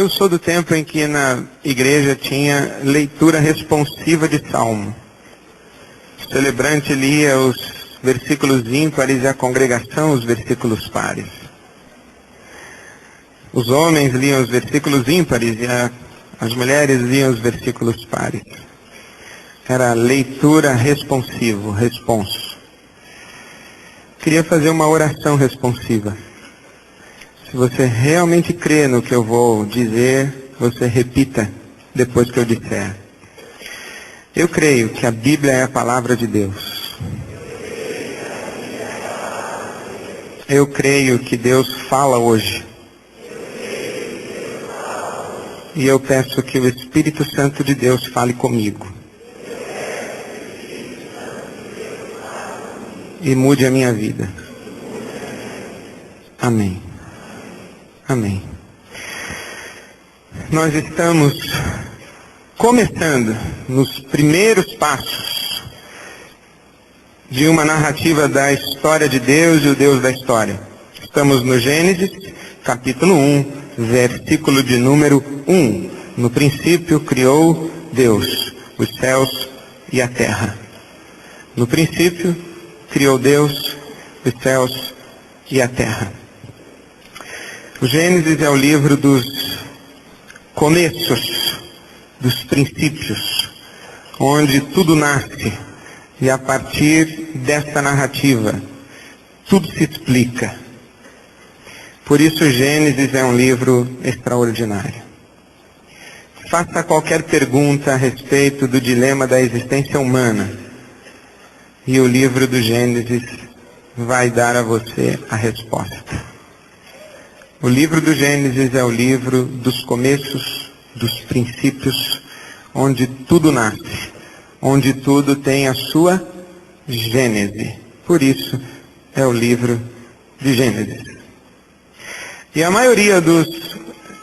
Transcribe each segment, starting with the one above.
Eu sou do tempo em que na igreja tinha leitura responsiva de salmo. O celebrante lia os versículos ímpares e a congregação os versículos pares. Os homens liam os versículos ímpares e as mulheres liam os versículos pares. Era leitura responsivo, responso. Queria fazer uma oração responsiva. Se você realmente crê no que eu vou dizer, você repita depois que eu disser. Eu creio que a Bíblia é a palavra de Deus. Eu creio que Deus fala hoje. E eu peço que o Espírito Santo de Deus fale comigo. E mude a minha vida. Amém. Amém. Nós estamos começando nos primeiros passos de uma narrativa da história de Deus e o Deus da história. Estamos no Gênesis, capítulo 1, versículo de número 1. No princípio criou Deus os céus e a terra. No princípio criou Deus os céus e a terra. O Gênesis é o livro dos começos, dos princípios, onde tudo nasce. E a partir desta narrativa, tudo se explica. Por isso o Gênesis é um livro extraordinário. Faça qualquer pergunta a respeito do dilema da existência humana, e o livro do Gênesis vai dar a você a resposta. O livro do Gênesis é o livro dos começos, dos princípios, onde tudo nasce, onde tudo tem a sua gênese. Por isso é o livro de Gênesis. E a maioria dos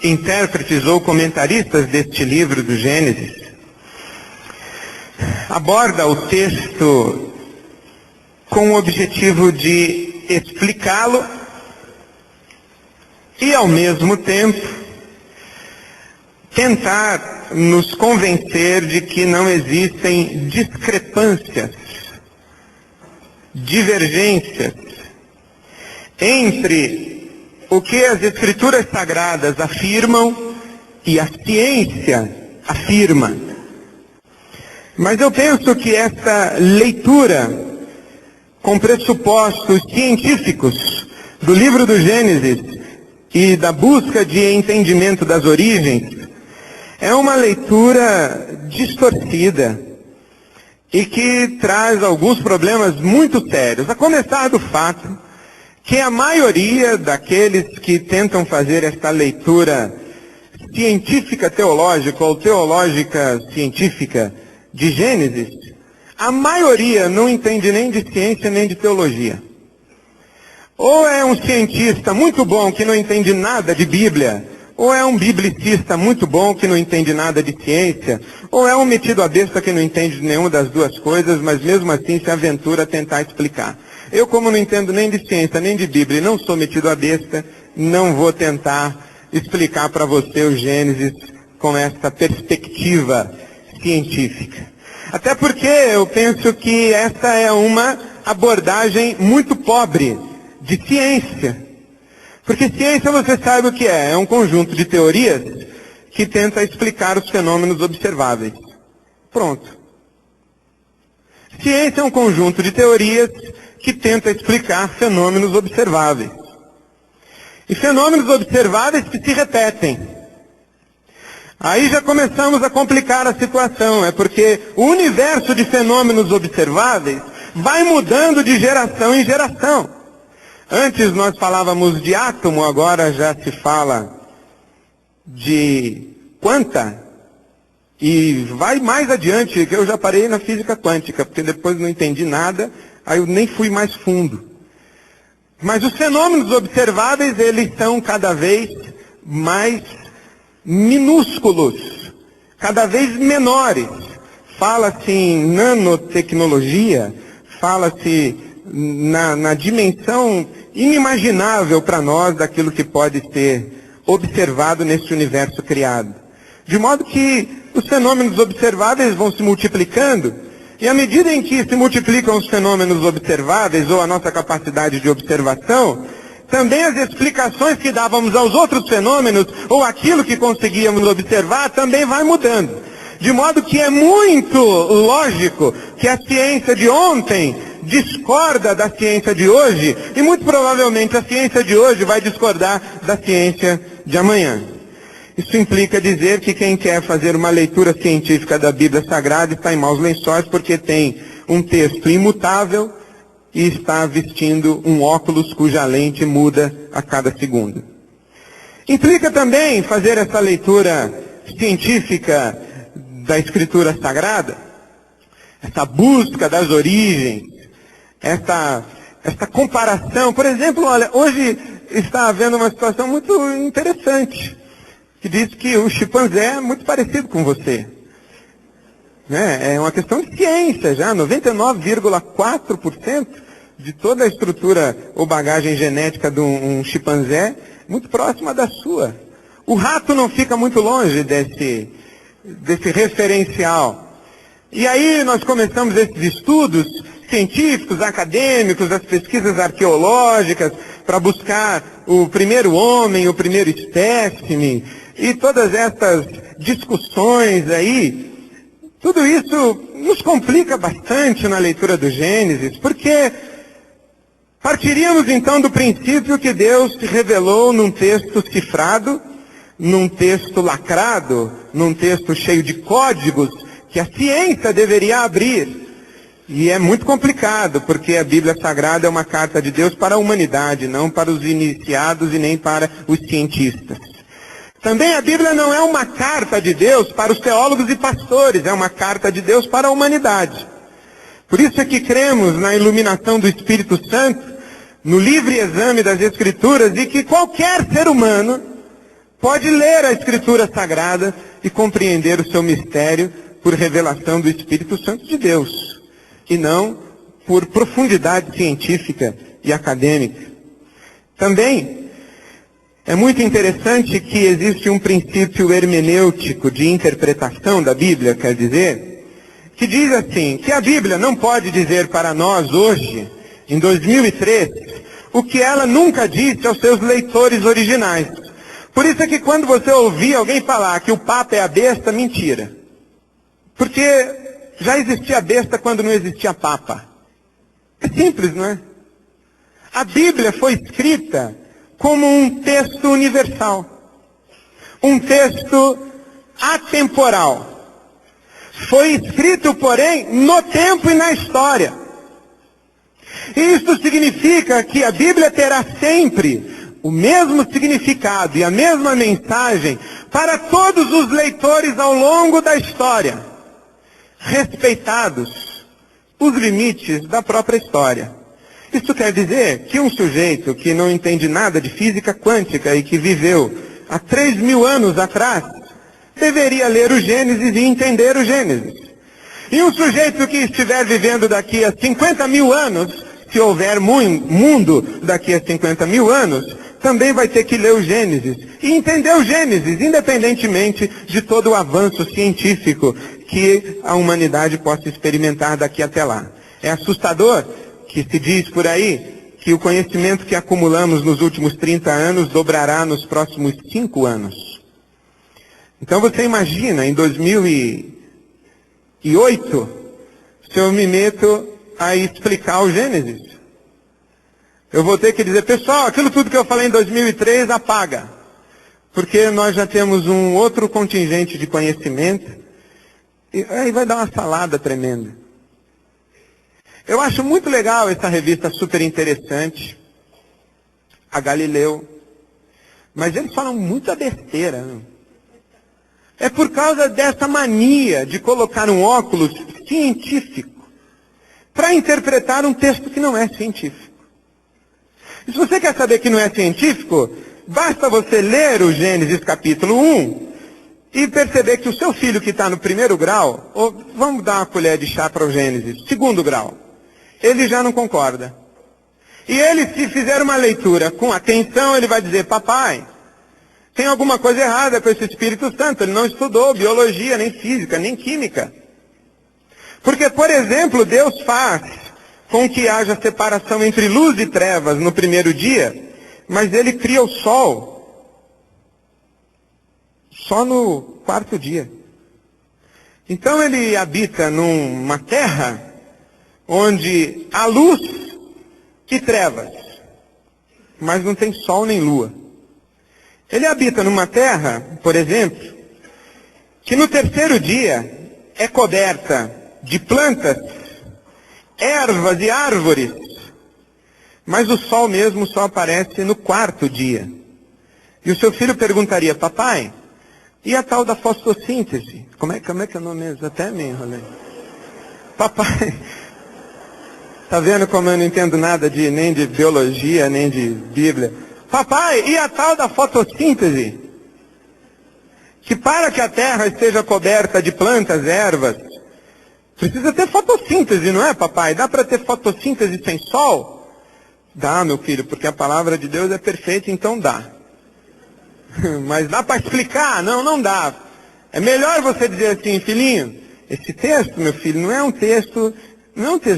intérpretes ou comentaristas deste livro do Gênesis aborda o texto com o objetivo de explicá-lo e, ao mesmo tempo, tentar nos convencer de que não existem discrepâncias, divergências entre o que as Escrituras Sagradas afirmam e a ciência afirma. Mas eu penso que essa leitura com pressupostos científicos do livro do Gênesis e da busca de entendimento das origens é uma leitura distorcida e que traz alguns problemas muito sérios, a começar do fato que a maioria daqueles que tentam fazer esta leitura científica teológica ou teológica científica de Gênesis, a maioria não entende nem de ciência nem de teologia. Ou é um cientista muito bom que não entende nada de Bíblia, ou é um biblicista muito bom que não entende nada de ciência, ou é um metido a besta que não entende nenhuma das duas coisas, mas mesmo assim se aventura a tentar explicar. Eu, como não entendo nem de ciência nem de Bíblia e não sou metido a besta, não vou tentar explicar para você o Gênesis com essa perspectiva científica. Até porque eu penso que essa é uma abordagem muito pobre de ciência. Porque ciência, você sabe o que é? É um conjunto de teorias que tenta explicar os fenômenos observáveis. Pronto. Ciência é um conjunto de teorias que tenta explicar fenômenos observáveis. E fenômenos observáveis que se repetem. Aí já começamos a complicar a situação. É porque o universo de fenômenos observáveis vai mudando de geração em geração. Antes nós falávamos de átomo, agora já se fala de quanta. E vai mais adiante, que eu já parei na física quântica, porque depois não entendi nada, aí eu nem fui mais fundo. Mas os fenômenos observáveis, eles são cada vez mais minúsculos, cada vez menores. Fala-se em nanotecnologia, fala-se na dimensão inimaginável para nós daquilo que pode ser observado neste universo criado. De modo que os fenômenos observáveis vão se multiplicando, e à medida em que se multiplicam os fenômenos observáveis, ou a nossa capacidade de observação, também as explicações que dávamos aos outros fenômenos, ou aquilo que conseguíamos observar, também vai mudando. De modo que é muito lógico que a ciência de ontem discorda da ciência de hoje, e muito provavelmente a ciência de hoje vai discordar da ciência de amanhã. Isso implica dizer que quem quer fazer uma leitura científica da Bíblia Sagrada está em maus lençóis, porque tem um texto imutável e está vestindo um óculos cuja lente muda a cada segundo. Implica também fazer essa leitura científica da Escritura Sagrada, essa busca das origens, essa comparação. Por exemplo, olha, hoje está havendo uma situação muito interessante, que diz que o chimpanzé é muito parecido com você. É uma questão de ciência já, 99,4% de toda a estrutura ou bagagem genética de um chimpanzé, muito próxima da sua. O rato não fica muito longe desse referencial. E aí nós começamos esses estudos científicos, acadêmicos, as pesquisas arqueológicas, para buscar o primeiro homem, o primeiro espécime, e todas essas discussões aí, tudo isso nos complica bastante na leitura do Gênesis, porque partiríamos então do princípio que Deus se revelou num texto cifrado, num texto lacrado, num texto cheio de códigos, que a ciência deveria abrir. E é muito complicado, porque a Bíblia Sagrada é uma carta de Deus para a humanidade, não para os iniciados e nem para os cientistas. Também a Bíblia não é uma carta de Deus para os teólogos e pastores, é uma carta de Deus para a humanidade. Por isso é que cremos na iluminação do Espírito Santo, no livre exame das Escrituras, e que qualquer ser humano pode ler a Escritura Sagrada e compreender o seu mistério por revelação do Espírito Santo de Deus, e não por profundidade científica e acadêmica. Também é muito interessante que existe um princípio hermenêutico de interpretação da Bíblia, quer dizer, que diz assim, que a Bíblia não pode dizer para nós hoje, em 2003, o que ela nunca disse aos seus leitores originais. Por isso é que quando você ouvir alguém falar que o Papa é a besta, mentira. Porque já existia besta quando não existia Papa. É simples, não é? A Bíblia foi escrita como um texto universal. Um texto atemporal. Foi escrito, porém, no tempo e na história. Isso significa que a Bíblia terá sempre o mesmo significado e a mesma mensagem para todos os leitores ao longo da história, respeitados os limites da própria história. Isso quer dizer que um sujeito que não entende nada de física quântica e que viveu há 3.000 anos atrás, deveria ler o Gênesis e entender o Gênesis. E um sujeito que estiver vivendo daqui a 50.000 anos, se houver mundo daqui a 50.000 anos, também vai ter que ler o Gênesis e entender o Gênesis, independentemente de todo o avanço científico que a humanidade possa experimentar daqui até lá. É assustador que se diz por aí que o conhecimento que acumulamos nos últimos 30 anos dobrará nos próximos 5 anos. Então você imagina, em 2008, se eu me meto a explicar o Gênesis. Eu vou ter que dizer, pessoal, aquilo tudo que eu falei em 2003, apaga. Porque nós já temos um outro contingente de conhecimento, e aí vai dar uma salada tremenda. Eu acho muito legal essa revista super interessante, a Galileu, mas eles falam muita besteira. Não? É por causa dessa mania de colocar um óculos científico para interpretar um texto que não é científico. E se você quer saber que não é científico, basta você ler o Gênesis capítulo 1 e perceber que o seu filho que está no primeiro grau, ou vamos dar uma colher de chá para o Gênesis, segundo grau, ele já não concorda. E ele, se fizer uma leitura com atenção, ele vai dizer, papai, Tem alguma coisa errada com esse Espírito Santo. Ele não estudou biologia, nem física, nem química. Porque, por exemplo, Deus faz com que haja separação entre luz e trevas no primeiro dia, mas Ele cria o sol só no quarto dia. Então Ele habita numa terra onde há luz e trevas, mas não tem sol nem lua. Ele habita numa terra, por exemplo, que no terceiro dia é coberta de plantas, ervas e árvores, mas o sol mesmo só aparece no quarto dia. E o seu filho perguntaria: papai, e a tal da fotossíntese? Como é que é o nome mesmo? Até me enrolei. Papai, tá vendo como eu não entendo nada nem de biologia, nem de Bíblia? Papai, e a tal da fotossíntese? Que para que a terra esteja coberta de plantas, ervas, precisa ter fotossíntese, não é, papai? Dá para ter fotossíntese sem sol? Dá, meu filho, porque a palavra de Deus é perfeita, então dá. Mas dá para explicar? Não, não dá. É melhor você dizer assim: filhinho, esse texto, meu filho, não é um texto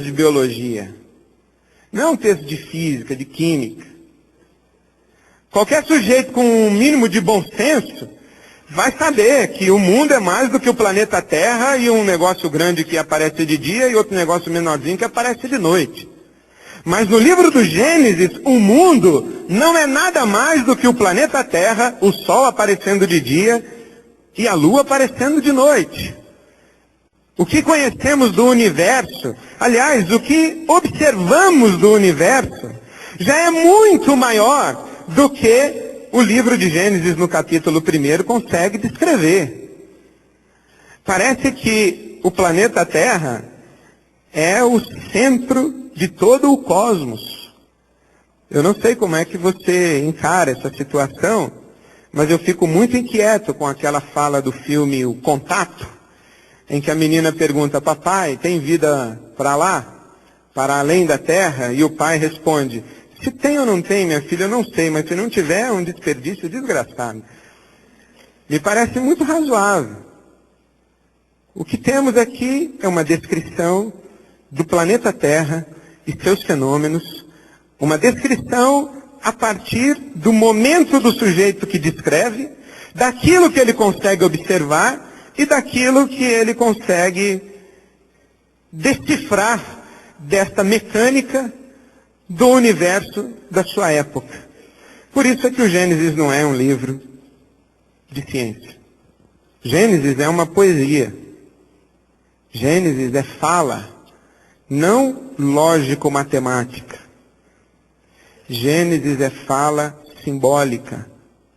de biologia. Não é um texto de física, de química. Qualquer sujeito com um mínimo de bom senso vai saber que o mundo é mais do que o planeta Terra e um negócio grande que aparece de dia e outro negócio menorzinho que aparece de noite. Mas no livro do Gênesis, o mundo não é nada mais do que o planeta Terra, o sol aparecendo de dia e a lua aparecendo de noite. O que conhecemos do universo, aliás, o que observamos do universo, já é muito maior do que o livro de Gênesis, no capítulo 1, consegue descrever. Parece que o planeta Terra é o centro de todo o cosmos. Eu não sei como é que você encara essa situação, mas eu fico muito inquieto com aquela fala do filme O Contato, em que a menina pergunta: papai, tem vida para lá? Para além da Terra? E o pai responde: se tem ou não tem, minha filha, eu não sei, mas se não tiver, é um desperdício desgraçado. Me parece muito razoável. O que temos aqui é uma descrição do planeta Terra e seus fenômenos, uma descrição a partir do momento do sujeito que descreve, daquilo que ele consegue observar e daquilo que ele consegue decifrar desta mecânica do universo da sua época. Por isso é que o Gênesis não é um livro de ciência. Gênesis é uma poesia. Gênesis é fala, não lógico-matemática. Gênesis é fala simbólica,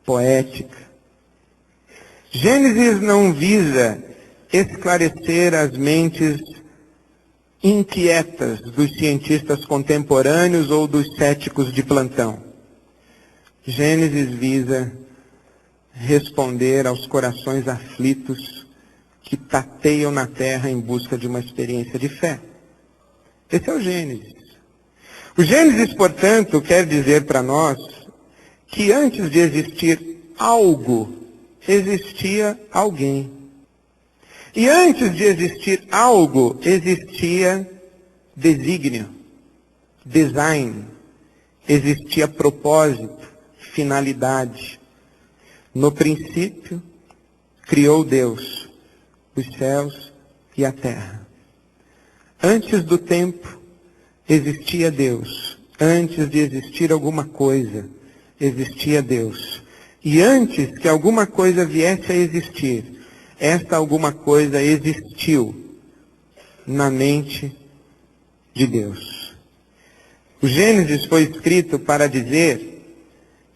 poética. Gênesis não visa esclarecer as mentes inquietas dos cientistas contemporâneos ou dos céticos de plantão. Gênesis visa responder aos corações aflitos que tateiam na terra em busca de uma experiência de fé. Esse é o Gênesis. O Gênesis, portanto, quer dizer para nós que antes de existir algo, existia alguém. E antes de existir algo, existia desígnio, design, existia propósito, finalidade. No princípio, criou Deus os céus e a terra. Antes do tempo, existia Deus. Antes de existir alguma coisa, existia Deus. E antes que alguma coisa viesse a existir, esta alguma coisa existiu na mente de Deus. O Gênesis foi escrito para dizer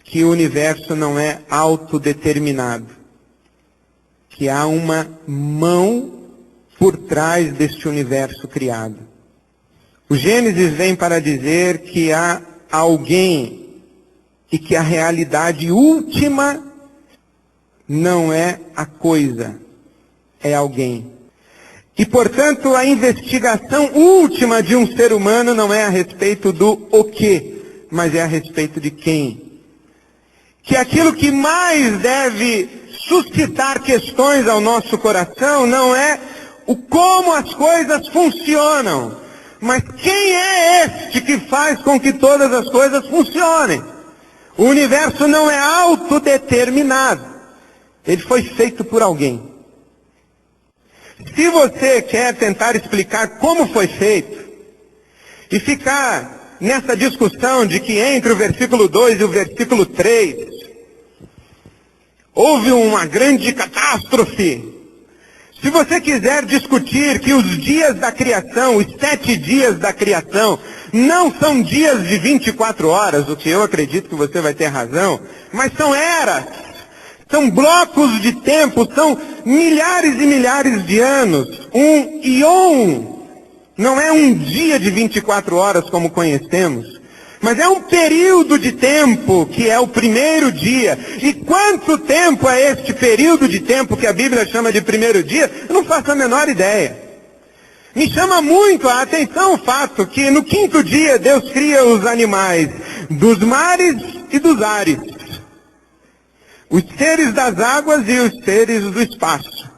que o universo não é autodeterminado, que há uma mão por trás deste universo criado. O Gênesis vem para dizer que há alguém e que a realidade última não é a coisa, é alguém. E, portanto, a investigação última de um ser humano não é a respeito do o quê, mas é a respeito de quem. que aquilo que mais deve suscitar questões ao nosso coração não é o como as coisas funcionam, mas quem é este que faz com que todas as coisas funcionem? O universo não é autodeterminado. Ele foi feito por alguém. Se você quer tentar explicar como foi feito, e ficar nessa discussão de que entre o versículo 2 e o versículo 3, houve uma grande catástrofe. Se você quiser discutir que os dias da criação, os 7 dias da criação, não são dias de 24 horas, o que eu acredito que você vai ter razão, mas são eras, são blocos de tempo, são milhares e milhares de anos. Um ion não é um dia de 24 horas como conhecemos, mas é um período de tempo que é o primeiro dia. E quanto tempo é este período de tempo que a Bíblia chama de primeiro dia? Eu não faço a menor ideia. Me chama muito a atenção o fato que no 5º dia Deus cria os animais dos mares e dos ares, os seres das águas e os seres do espaço.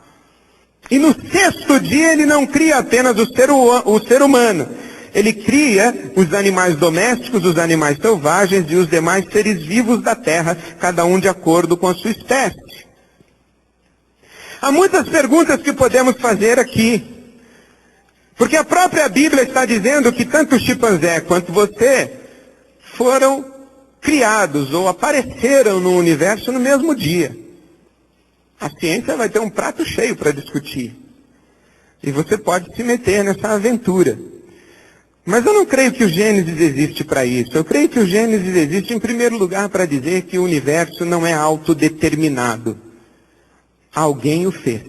E no 6º dia ele não cria apenas o ser humano. Ele cria os animais domésticos, os animais selvagens e os demais seres vivos da terra, cada um de acordo com a sua espécie. Há muitas perguntas que podemos fazer aqui. Porque a própria Bíblia está dizendo que tanto o chimpanzé quanto você foram criados ou apareceram no universo no mesmo dia. A ciência vai ter um prato cheio para discutir. E você pode se meter nessa aventura. Mas eu não creio que o Gênesis existe para isso. Eu creio que o Gênesis existe, em primeiro lugar, para dizer que o universo não é autodeterminado. Alguém o fez.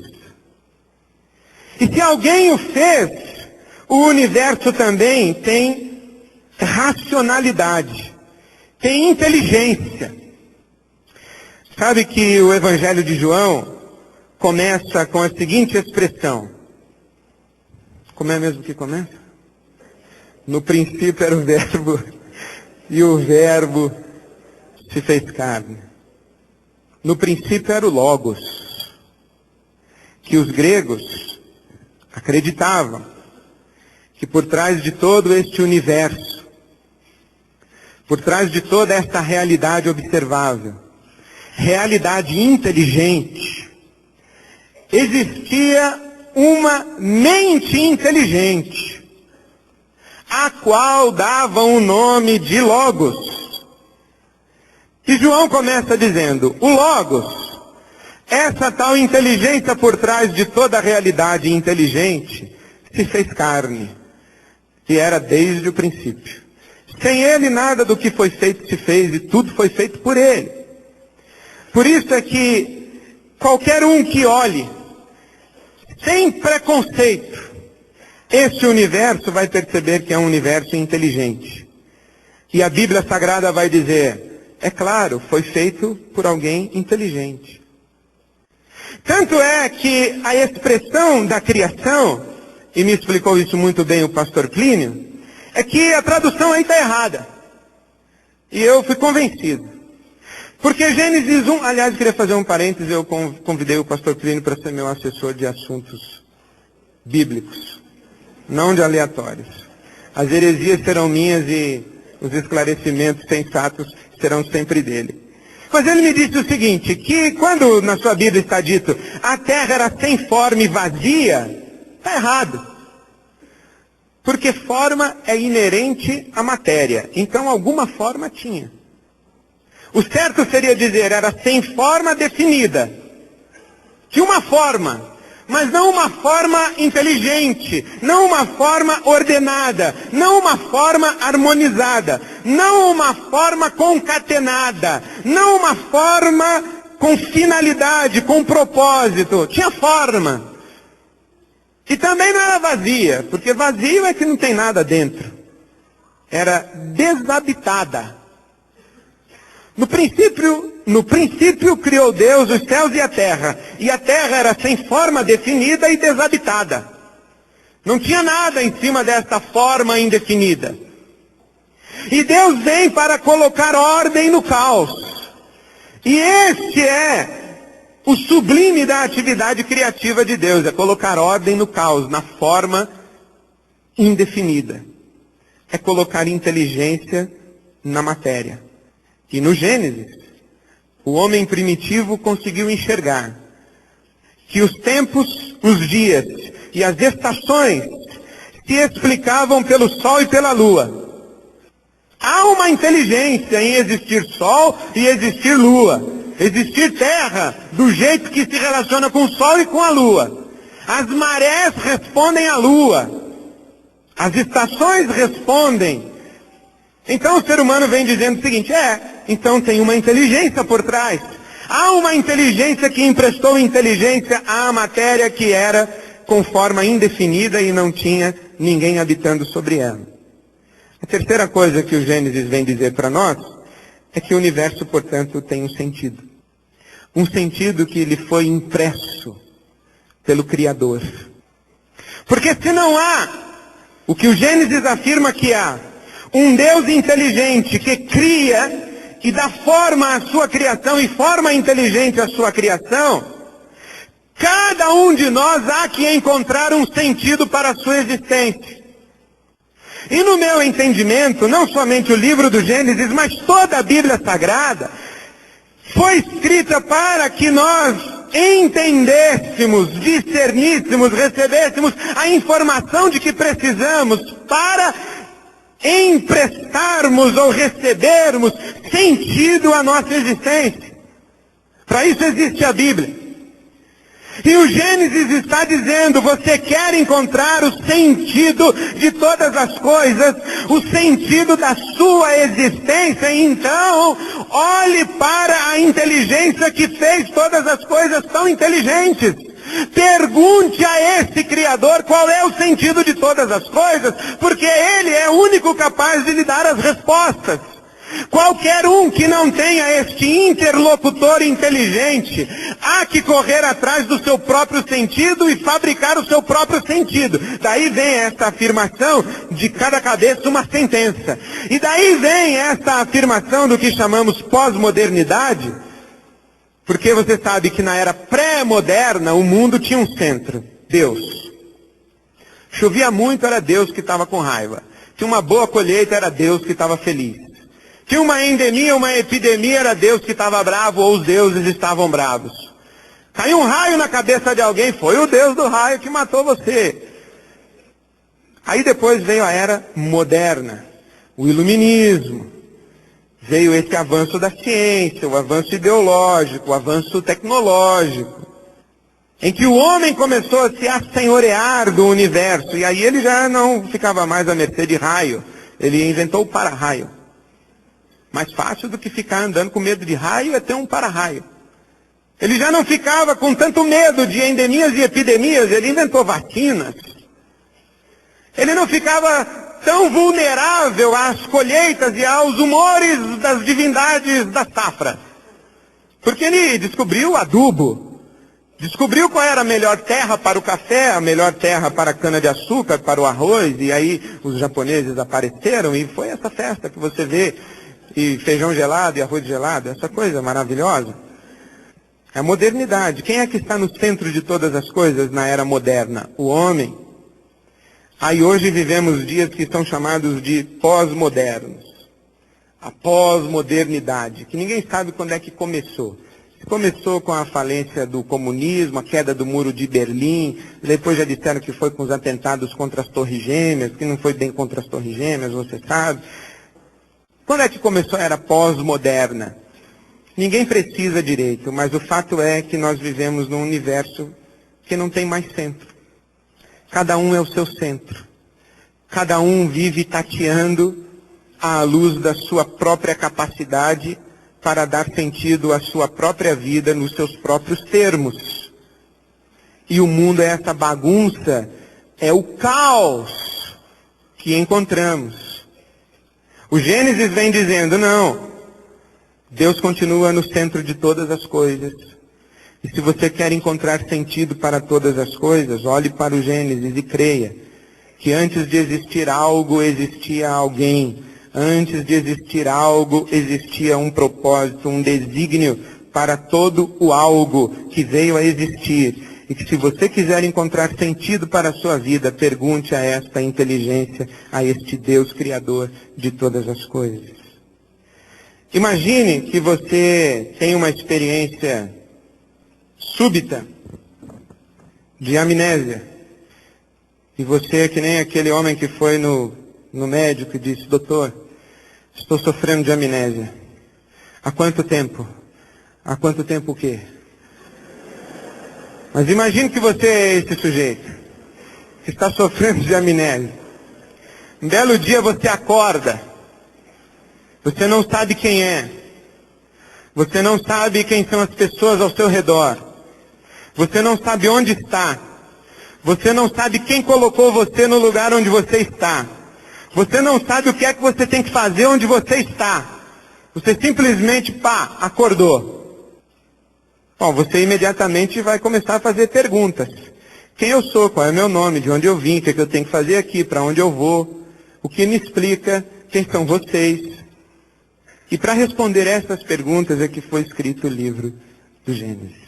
E se alguém o fez, o universo também tem racionalidade, tem inteligência. Sabe que o Evangelho de João começa com a seguinte expressão. Como é mesmo que começa? No princípio era o verbo, e o verbo se fez carne. No princípio era o Logos, que os gregos acreditavam que por trás de todo este universo, por trás de toda esta realidade observável, realidade inteligente, existia uma mente inteligente, a qual davam o nome de Logos. E João começa dizendo, o Logos, essa tal inteligência por trás de toda a realidade inteligente, se fez carne, e era desde o princípio. Sem ele nada do que foi feito se fez, e tudo foi feito por ele. Por isso é que qualquer um que olhe, sem preconceito, este universo vai perceber que é um universo inteligente. E a Bíblia Sagrada vai dizer, é claro, foi feito por alguém inteligente. Tanto é que a expressão da criação, e me explicou isso muito bem o pastor Plínio, é que a tradução aí está errada. E eu fui convencido. Porque Gênesis 1, aliás, queria fazer um parênteses, eu convidei o pastor Plínio para ser meu assessor de assuntos bíblicos. Não de aleatórios. As heresias serão minhas e os esclarecimentos sensatos serão sempre dele. Mas ele me disse o seguinte, que quando na sua Bíblia está dito a terra era sem forma e vazia, está errado. Porque forma é inerente à matéria. Então alguma forma tinha. O certo seria dizer, era sem forma definida. Tinha uma forma. Mas não uma forma inteligente, não uma forma ordenada, não uma forma harmonizada, não uma forma concatenada, não uma forma com finalidade, com propósito. Tinha forma. E também não era vazia, porque vazio é que não tem nada dentro. Era desabitada. No princípio criou Deus os céus e a terra era sem forma definida e desabitada. Não tinha nada em cima dessa forma indefinida. E Deus vem para colocar ordem no caos. E esse é o sublime da atividade criativa de Deus, é colocar ordem no caos, na forma indefinida. É colocar inteligência na matéria. E no Gênesis, o homem primitivo conseguiu enxergar que os tempos, os dias e as estações se explicavam pelo sol e pela lua. Há uma inteligência em existir sol e existir lua. Existir terra do jeito que se relaciona com o sol e com a lua. As marés respondem à lua. As estações respondem. Então o ser humano vem dizendo o seguinte, então tem uma inteligência por trás. Há uma inteligência que emprestou inteligência à matéria que era com forma indefinida e não tinha ninguém habitando sobre ela. A terceira coisa que o Gênesis vem dizer para nós é que o universo, portanto, tem um sentido. Um sentido que lhe foi impresso pelo Criador. Porque se não há o que o Gênesis afirma que há, um Deus inteligente que cria e dá forma à sua criação e forma inteligente à sua criação, cada um de nós há que encontrar um sentido para a sua existência. E no meu entendimento, não somente o livro do Gênesis, mas toda a Bíblia Sagrada, foi escrita para que nós entendêssemos, discerníssemos, recebêssemos a informação de que precisamos para emprestarmos ou recebermos sentido à nossa existência. Para isso existe a Bíblia. E o Gênesis está dizendo, você quer encontrar o sentido de todas as coisas, o sentido da sua existência, então olhe para a inteligência que fez todas as coisas tão inteligentes. Pergunte a esse Criador qual é o sentido de todas as coisas, porque Ele é o único capaz de lhe dar as respostas. Qualquer um que não tenha este interlocutor inteligente, há que correr atrás do seu próprio sentido e fabricar o seu próprio sentido. Daí vem essa afirmação de cada cabeça uma sentença. E daí vem essa afirmação do que chamamos pós-modernidade, porque você sabe que na era pré-moderna o mundo tinha um centro, Deus. Chovia muito, era Deus que estava com raiva. Tinha uma boa colheita, era Deus que estava feliz. Tinha uma endemia, uma epidemia, era Deus que estava bravo ou os deuses estavam bravos. Caiu um raio na cabeça de alguém, foi o Deus do raio que matou você. Aí depois veio a era moderna, o iluminismo. Veio esse avanço da ciência, o avanço ideológico, o avanço tecnológico. Em que o homem começou a se assenhorear do universo. E aí ele já não ficava mais à mercê de raio. Ele inventou o para-raio. Mais fácil do que ficar andando com medo de raio é ter um para-raio. Ele já não ficava com tanto medo de endemias e epidemias, ele inventou vacinas. Ele não ficava tão vulnerável às colheitas e aos humores das divindades da safra. Porque ele descobriu adubo. Descobriu qual era a melhor terra para o café, a melhor terra para a cana-de-açúcar, para o arroz. E aí os japoneses apareceram e foi essa festa que você vê. E feijão gelado e arroz gelado, essa coisa maravilhosa. É a modernidade. Quem é que está no centro de todas as coisas na era moderna? O homem. Aí hoje vivemos dias que são chamados de pós-modernos. A pós-modernidade, que ninguém sabe quando é que começou. Começou com a falência do comunismo, a queda do muro de Berlim, depois já disseram que foi com os atentados contra as Torres Gêmeas, que não foi bem contra as Torres Gêmeas, você sabe. Quando é que começou a era pós-moderna? Ninguém precisa direito, mas o fato é que nós vivemos num universo que não tem mais centro. Cada um é o seu centro. Cada um vive tateando à luz da sua própria capacidade para dar sentido à sua própria vida nos seus próprios termos. E o mundo é essa bagunça, é o caos que encontramos. O Gênesis vem dizendo, não, Deus continua no centro de todas as coisas. E se você quer encontrar sentido para todas as coisas, olhe para o Gênesis e creia que antes de existir algo, existia alguém. Antes de existir algo, existia um propósito, um desígnio para todo o algo que veio a existir. E que se você quiser encontrar sentido para a sua vida, pergunte a esta inteligência, a este Deus Criador de todas as coisas. Imagine que você tem uma experiência súbita de amnésia. E você é que nem aquele homem que foi no médico e disse: doutor, estou sofrendo de amnésia. Há quanto tempo? Há quanto tempo o quê? Mas imagine que você é esse sujeito, que está sofrendo de amnésia. Um belo dia você acorda, você não sabe quem é, você não sabe quem são as pessoas ao seu redor, você não sabe onde está, você não sabe quem colocou você no lugar onde você está, você não sabe o que é que você tem que fazer onde você está, você simplesmente, acordou. Bom, você imediatamente vai começar a fazer perguntas. Quem eu sou? Qual é o meu nome? De onde eu vim? O que é que eu tenho que fazer aqui? Para onde eu vou? O que me explica? Quem são vocês? E para responder essas perguntas é que foi escrito o livro do Gênesis.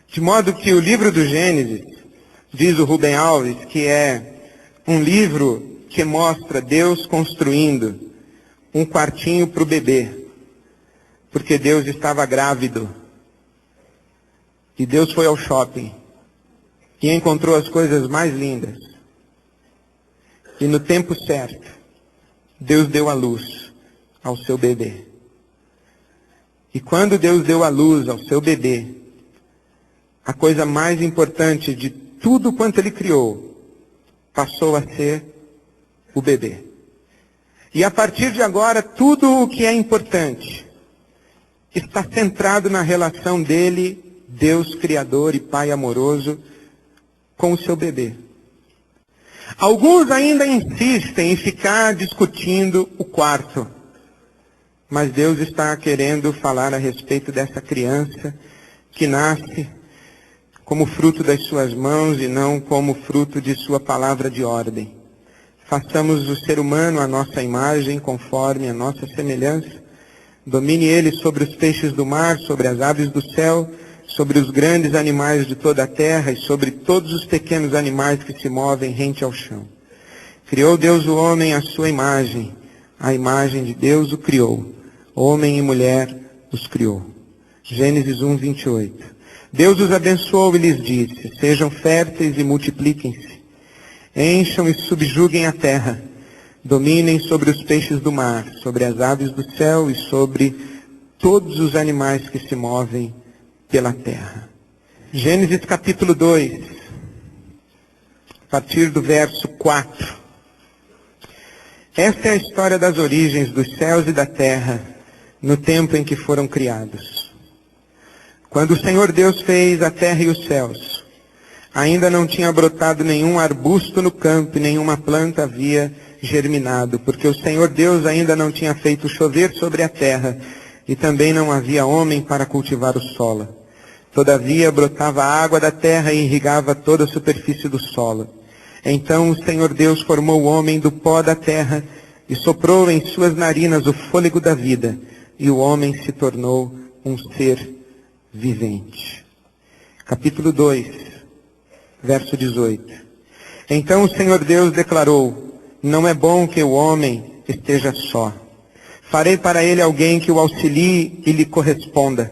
De modo que o livro do Gênesis, diz o Rubem Alves, que é um livro que mostra Deus construindo um quartinho para o bebê. Porque Deus estava grávido. E Deus foi ao shopping. E encontrou as coisas mais lindas. E no tempo certo, Deus deu à luz ao seu bebê. E quando Deus deu à luz ao seu bebê, a coisa mais importante de tudo quanto Ele criou, passou a ser o bebê. E a partir de agora, tudo o que é importante está centrado na relação dele, Deus Criador e Pai amoroso, com o seu bebê. Alguns ainda insistem em ficar discutindo o quarto. Mas Deus está querendo falar a respeito dessa criança que nasce como fruto das suas mãos e não como fruto de sua palavra de ordem. Façamos o ser humano à nossa imagem, conforme a nossa semelhança. Domine ele sobre os peixes do mar, sobre as aves do céu, sobre os grandes animais de toda a terra e sobre todos os pequenos animais que se movem rente ao chão. Criou Deus o homem à sua imagem. A imagem de Deus o criou. Homem e mulher os criou. Gênesis 1, 28. Deus os abençoou e lhes disse: sejam férteis e multipliquem-se. Encham e subjuguem a terra. Dominem sobre os peixes do mar, sobre as aves do céu e sobre todos os animais que se movem pela terra. Gênesis capítulo 2, a partir do verso 4. Esta é a história das origens dos céus e da terra, no tempo em que foram criados. Quando o Senhor Deus fez a terra e os céus, ainda não tinha brotado nenhum arbusto no campo e nenhuma planta havia germinado, porque o Senhor Deus ainda não tinha feito chover sobre a terra, e também não havia homem para cultivar o solo. Todavia brotava a água da terra e irrigava toda a superfície do solo. Então o Senhor Deus formou o homem do pó da terra e soprou em suas narinas o fôlego da vida, e o homem se tornou um ser vivente. Capítulo 2, verso 18. Então o Senhor Deus declarou: não é bom que o homem esteja só. Farei para ele alguém que o auxilie e lhe corresponda.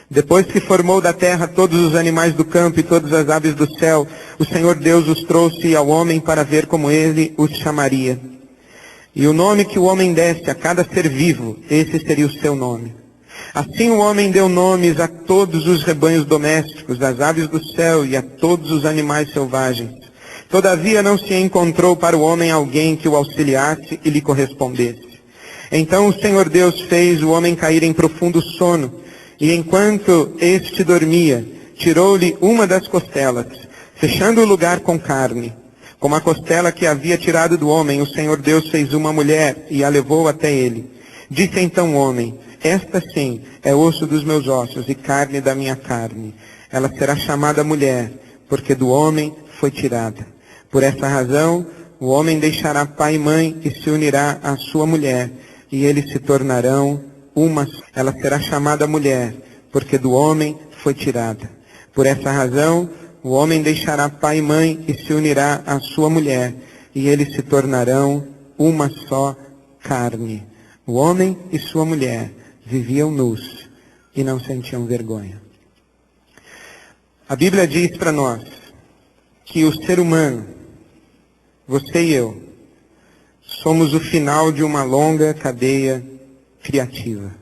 Depois que formou da terra todos os animais do campo e todas as aves do céu, o Senhor Deus os trouxe ao homem para ver como ele os chamaria. E o nome que o homem desse a cada ser vivo, esse seria o seu nome. Assim o homem deu nomes a todos os rebanhos domésticos, às aves do céu e a todos os animais selvagens. Todavia não se encontrou para o homem alguém que o auxiliasse e lhe correspondesse. Então o Senhor Deus fez o homem cair em profundo sono, e enquanto este dormia, tirou-lhe uma das costelas, fechando o lugar com carne. Como a costela que havia tirado do homem, o Senhor Deus fez uma mulher e a levou até ele. Disse então o homem: esta sim é osso dos meus ossos e carne da minha carne. Ela será chamada mulher, porque do homem foi tirada. Por essa razão, o homem deixará pai e mãe e se unirá à sua mulher, e eles se tornarão uma. Ela será chamada mulher, porque do homem foi tirada. Por essa razão, o homem deixará pai e mãe e se unirá à sua mulher, e eles se tornarão uma só carne. O homem e sua mulher viviam nus e não sentiam vergonha. A Bíblia diz para nós que o ser humano, você e eu, somos o final de uma longa cadeia criativa.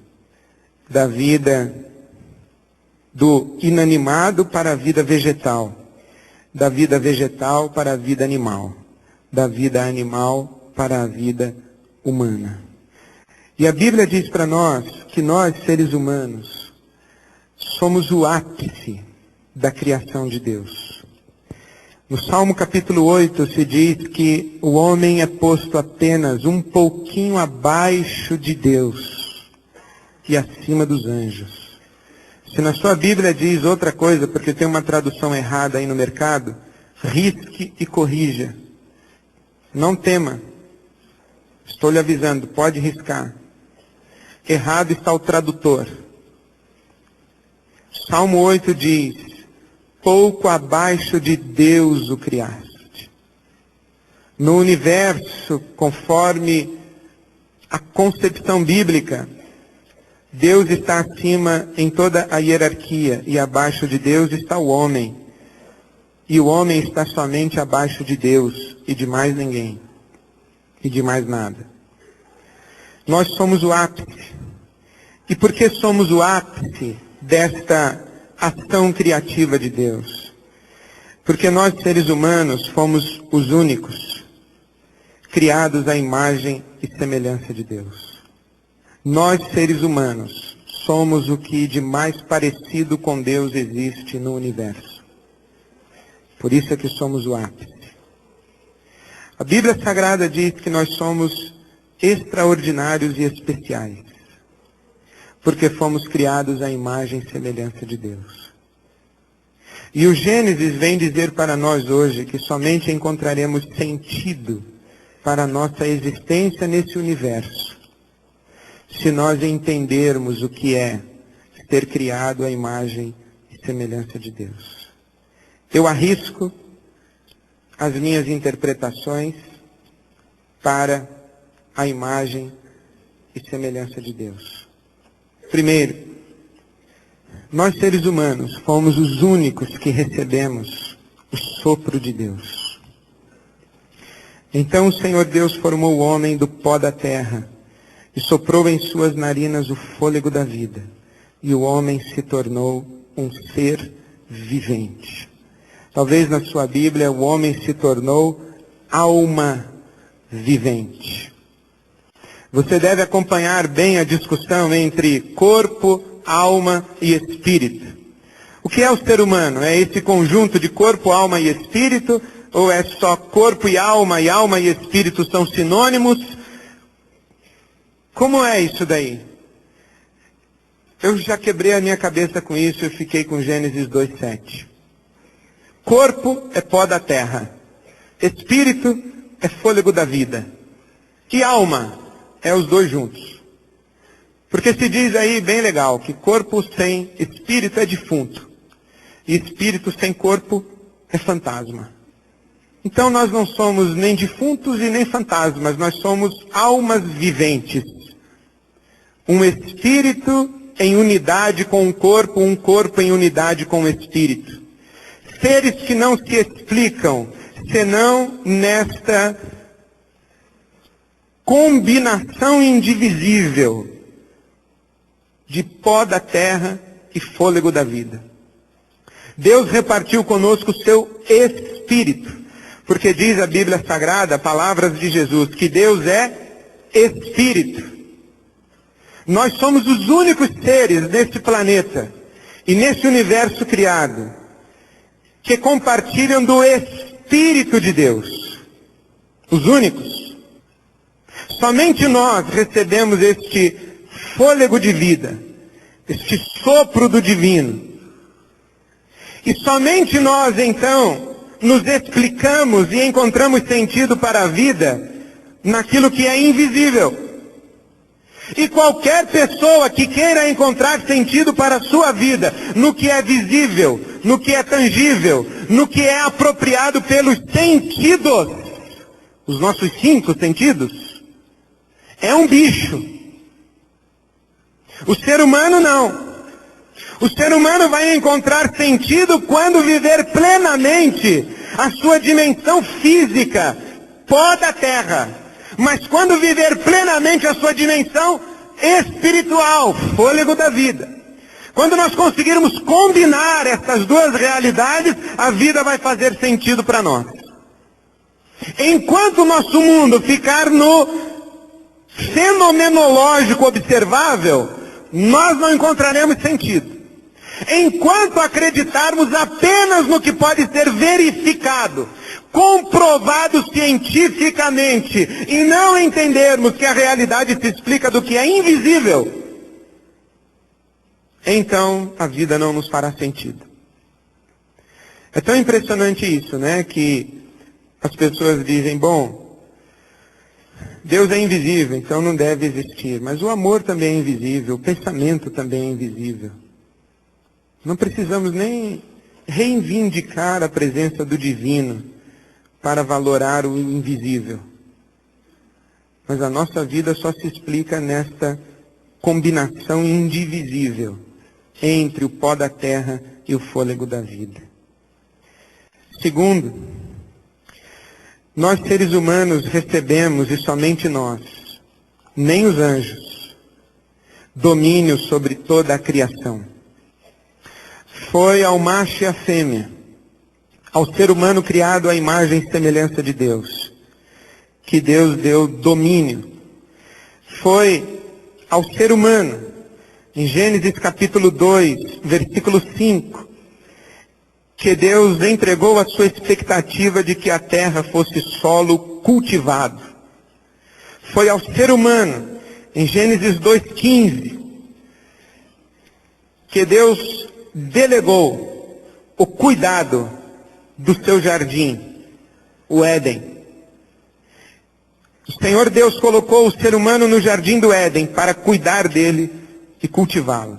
Da vida do inanimado para a vida vegetal. Da vida vegetal para a vida animal. Da vida animal para a vida humana. E a Bíblia diz para nós que nós, seres humanos, somos o ápice da criação de Deus. No Salmo capítulo 8 se diz que o homem é posto apenas um pouquinho abaixo de Deus e acima dos anjos. Se na sua Bíblia diz outra coisa, porque tem uma tradução errada aí no mercado, risque e corrija. Não tema. Estou lhe avisando, pode riscar. Errado está o tradutor. Salmo 8 diz: pouco abaixo de Deus o criaste. No universo, conforme a concepção bíblica, Deus está acima em toda a hierarquia, e abaixo de Deus está o homem. E o homem está somente abaixo de Deus, e de mais ninguém, e de mais nada. Nós somos o ápice. E por que somos o ápice desta ação criativa de Deus? Porque nós, seres humanos, fomos os únicos criados à imagem e semelhança de Deus. Nós, seres humanos, somos o que de mais parecido com Deus existe no universo. Por isso é que somos o ápice. A Bíblia Sagrada diz que nós somos extraordinários e especiais, porque fomos criados à imagem e semelhança de Deus. E o Gênesis vem dizer para nós hoje que somente encontraremos sentido para a nossa existência nesse universo, se nós entendermos o que é ser criado à imagem e semelhança de Deus. Eu arrisco as minhas interpretações para a imagem e semelhança de Deus. Primeiro, nós seres humanos fomos os únicos que recebemos o sopro de Deus. Então o Senhor Deus formou o homem do pó da terra e soprou em suas narinas o fôlego da vida. E o homem se tornou um ser vivente. Talvez na sua Bíblia o homem se tornou alma vivente. Você deve acompanhar bem a discussão entre corpo, alma e espírito. O que é o ser humano? É esse conjunto de corpo, alma e espírito? Ou é só corpo e alma e espírito são sinônimos? Como é isso daí? Eu já quebrei a minha cabeça com isso e fiquei com Gênesis 2:7. Corpo é pó da terra. Espírito é fôlego da vida. E alma é os dois juntos. Porque se diz aí, bem legal, que corpo sem espírito é defunto. E espírito sem corpo é fantasma. Então nós não somos nem defuntos e nem fantasmas, nós somos almas viventes. Um espírito em unidade com um corpo em unidade com o espírito. Seres que não se explicam, senão nesta combinação indivisível de pó da terra e fôlego da vida. Deus repartiu conosco o seu Espírito, porque diz a Bíblia Sagrada, palavras de Jesus, que Deus é Espírito. Nós somos os únicos seres neste planeta e nesse universo criado que compartilham do Espírito de Deus. Os únicos. Somente nós recebemos este fôlego de vida, este sopro do divino. E somente nós, então, nos explicamos e encontramos sentido para a vida naquilo que é invisível. E qualquer pessoa que queira encontrar sentido para a sua vida no que é visível, no que é tangível, no que é apropriado pelos sentidos, os nossos 5 sentidos, é um bicho. O ser humano não. O ser humano vai encontrar sentido quando viver plenamente a sua dimensão física, pó da terra. Mas quando viver plenamente a sua dimensão espiritual, fôlego da vida. Quando nós conseguirmos combinar essas duas realidades, a vida vai fazer sentido para nós. Enquanto o nosso mundo ficar no fenomenológico observável, nós não encontraremos sentido. Enquanto acreditarmos apenas no que pode ser verificado, comprovado cientificamente, e não entendermos que a realidade se explica do que é invisível, então a vida não nos fará sentido. É tão impressionante isso, né? Que as pessoas dizem, bom, Deus é invisível, então não deve existir. Mas o amor também é invisível, o pensamento também é invisível. Não precisamos nem reivindicar a presença do divino para valorar o invisível. Mas a nossa vida só se explica nesta combinação indivisível entre o pó da terra e o fôlego da vida. Segundo, nós seres humanos recebemos, e somente nós, nem os anjos, domínio sobre toda a criação. Foi ao macho e à fêmea, ao ser humano criado à imagem e semelhança de Deus, que Deus deu domínio. Foi ao ser humano, em Gênesis capítulo 2, versículo 5, que Deus entregou a sua expectativa de que a terra fosse solo cultivado. Foi ao ser humano, em Gênesis 2,15, que Deus delegou o cuidado do seu jardim, o Éden. O Senhor Deus colocou o ser humano no jardim do Éden para cuidar dele e cultivá-lo.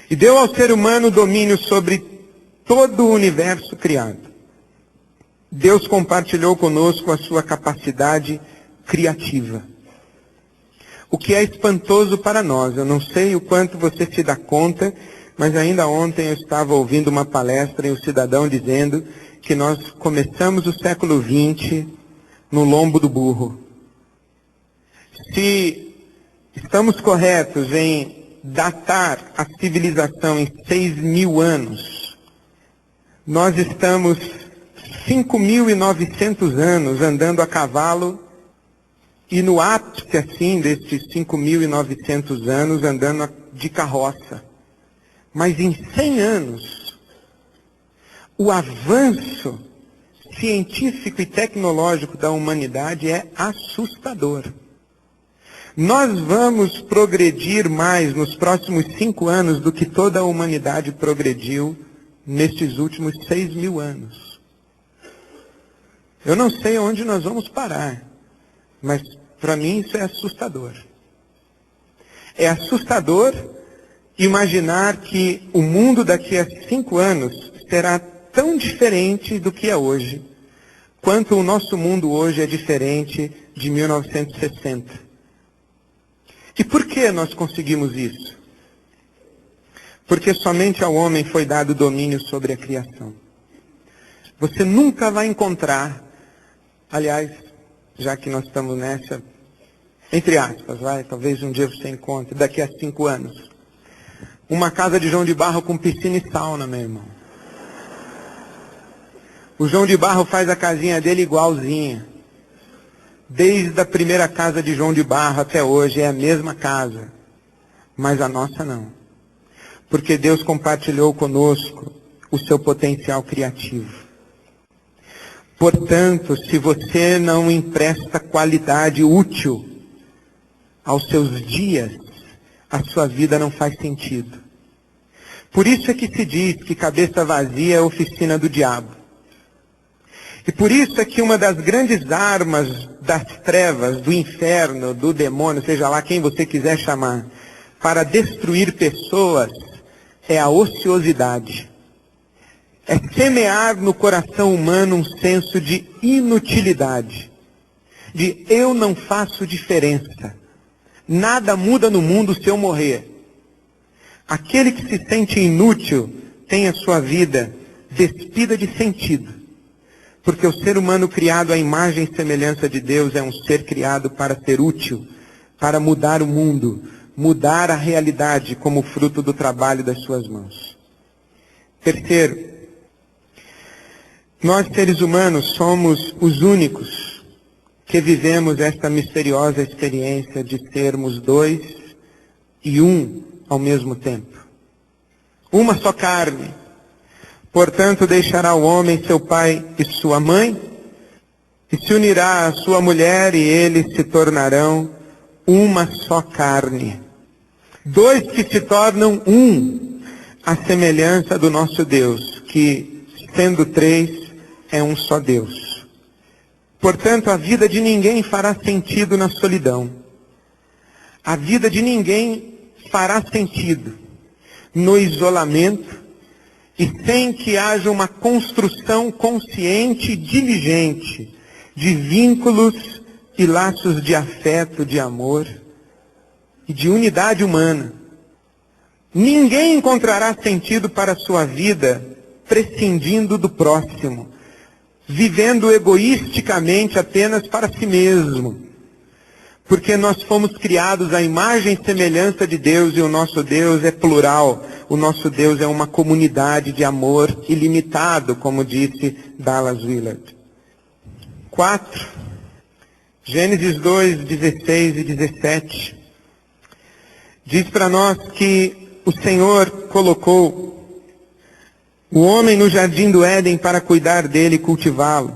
E deu ao ser humano domínio sobre todo o universo criado. Deus compartilhou conosco a sua capacidade criativa. O que é espantoso para nós. Eu não sei o quanto você se dá conta, mas ainda ontem eu estava ouvindo uma palestra e um cidadão dizendo que nós começamos o século XX no lombo do burro. Se estamos corretos em datar a civilização em 6.000 anos, nós estamos 5.900 anos andando a cavalo e no ápice assim destes 5.900 anos andando de carroça. Mas em 100 anos, o avanço científico e tecnológico da humanidade é assustador. Nós vamos progredir mais nos próximos 5 anos do que toda a humanidade progrediu nestes últimos 6.000 anos. Eu não sei onde nós vamos parar, mas para mim isso é assustador. É assustador imaginar que o mundo daqui a 5 anos será tão diferente do que é hoje, quanto o nosso mundo hoje é diferente de 1960. E por que nós conseguimos isso? Porque somente ao homem foi dado domínio sobre a criação. Você nunca vai encontrar, aliás, já que nós estamos nessa, entre aspas, talvez um dia você encontre, daqui a 5 anos, uma casa de João de Barro com piscina e sauna, meu irmão. O João de Barro faz a casinha dele igualzinha. Desde a primeira casa de João de Barro até hoje é a mesma casa. Mas a nossa não. Porque Deus compartilhou conosco o seu potencial criativo. Portanto, se você não empresta qualidade útil aos seus dias, a sua vida não faz sentido. Por isso é que se diz que cabeça vazia é a oficina do diabo. E por isso é que uma das grandes armas das trevas, do inferno, do demônio, seja lá quem você quiser chamar, para destruir pessoas, é a ociosidade. É semear no coração humano um senso de inutilidade. De eu não faço diferença. Nada muda no mundo se eu morrer. Aquele que se sente inútil tem a sua vida despida de sentido. Porque o ser humano criado à imagem e semelhança de Deus é um ser criado para ser útil, para mudar o mundo, mudar a realidade como fruto do trabalho das suas mãos. Terceiro, nós seres humanos somos os únicos que vivemos esta misteriosa experiência de sermos dois e um ao mesmo tempo. Uma só carne. Portanto, deixará o homem seu pai e sua mãe, e se unirá à sua mulher, e eles se tornarão uma só carne. Dois que se tornam um, à semelhança do nosso Deus, que, sendo três, é um só Deus. Portanto, a vida de ninguém fará sentido na solidão. A vida de ninguém fará sentido no isolamento, e sem que haja uma construção consciente e diligente de vínculos e laços de afeto, de amor e de unidade humana. Ninguém encontrará sentido para a sua vida prescindindo do próximo, vivendo egoisticamente apenas para si mesmo. Porque nós fomos criados à imagem e semelhança de Deus, e o nosso Deus é plural. O nosso Deus é uma comunidade de amor ilimitado, como disse Dallas Willard. 4. Gênesis 2, 16 e 17. Diz para nós que o Senhor colocou o homem no jardim do Éden para cuidar dele e cultivá-lo.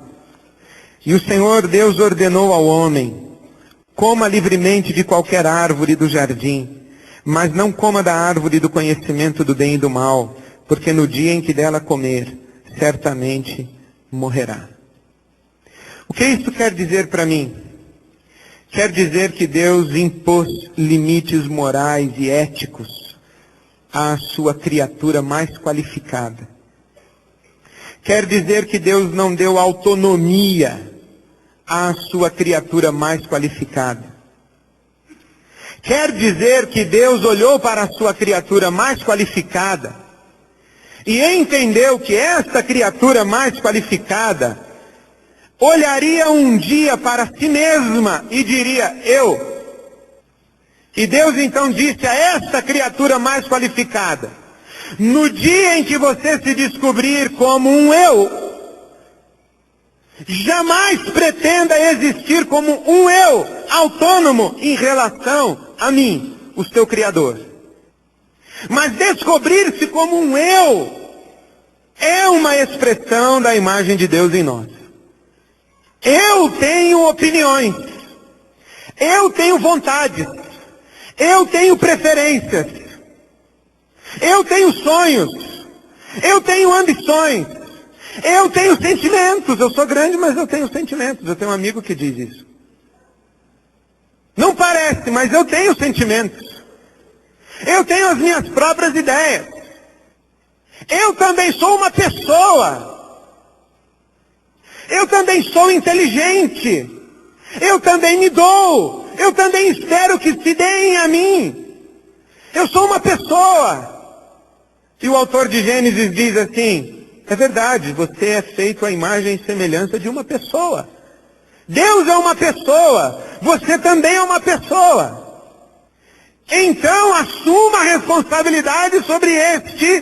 E o Senhor Deus ordenou ao homem: coma livremente de qualquer árvore do jardim, mas não coma da árvore do conhecimento do bem e do mal, porque no dia em que dela comer, certamente morrerá. O que isso quer dizer para mim? Quer dizer que Deus impôs limites morais e éticos à sua criatura mais qualificada. Quer dizer que Deus não deu autonomia à sua criatura mais qualificada. Quer dizer que Deus olhou para a sua criatura mais qualificada e entendeu que esta criatura mais qualificada olharia um dia para si mesma e diria: eu. E Deus então disse a esta criatura mais qualificada: no dia em que você se descobrir como um eu, jamais pretenda existir como um eu autônomo em relação a mim, o seu Criador. Mas descobrir-se como um eu é uma expressão da imagem de Deus em nós. Eu tenho opiniões, eu tenho vontades, eu tenho preferências, eu tenho sonhos, eu tenho ambições, eu tenho sentimentos. Eu sou grande, mas eu tenho sentimentos. Eu tenho um amigo que diz isso. Não parece, mas eu tenho sentimentos. Eu tenho as minhas próprias ideias. Eu também sou uma pessoa. Eu também sou inteligente. Eu também me dou. Eu também espero que se deem a mim. Eu sou uma pessoa. E o autor de Gênesis diz assim: é verdade, você é feito à imagem e semelhança de uma pessoa. Deus é uma pessoa, você também é uma pessoa. Então assuma a responsabilidade sobre este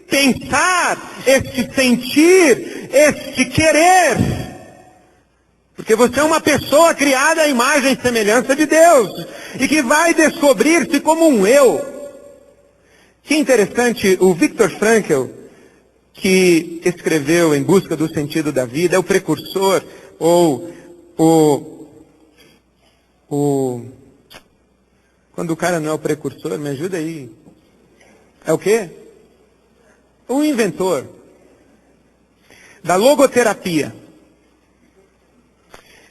pensar, este sentir, este querer. Porque você é uma pessoa criada à imagem e semelhança de Deus, e que vai descobrir-se como um eu. Que interessante, o Viktor Frankl, que escreveu Em Busca do Sentido da Vida, é o precursor, ou quando o cara não é o precursor, me ajuda aí. É o quê? O inventor da logoterapia.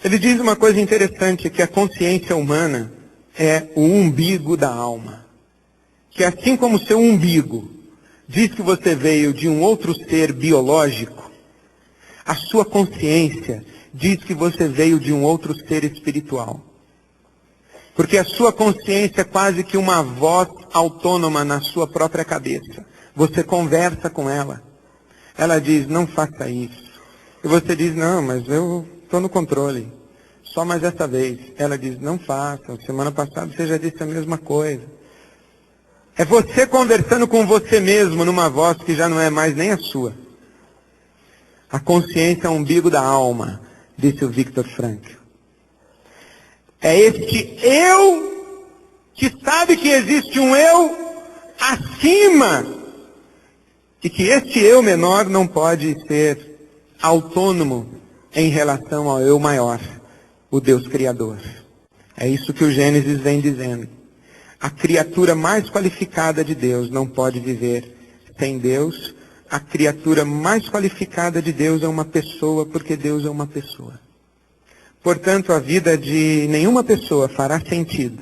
Ele diz uma coisa interessante, que a consciência humana é o umbigo da alma. Que assim como o seu umbigo diz que você veio de um outro ser biológico, a sua consciência diz que você veio de um outro ser espiritual. Porque a sua consciência é quase que uma voz autônoma na sua própria cabeça. Você conversa com ela. Ela diz, não faça isso. E você diz, não, mas eu estou no controle. Só mais essa vez. Ela diz, não faça. Semana passada você já disse a mesma coisa. É você conversando com você mesmo numa voz que já não é mais nem a sua. A consciência é o umbigo da alma, disse o Viktor Frankl. É este eu que sabe que existe um eu acima e que este eu menor não pode ser autônomo em relação ao eu maior, o Deus Criador. É isso que o Gênesis vem dizendo. A criatura mais qualificada de Deus não pode viver sem Deus. A criatura mais qualificada de Deus é uma pessoa, porque Deus é uma pessoa. Portanto, a vida de nenhuma pessoa fará sentido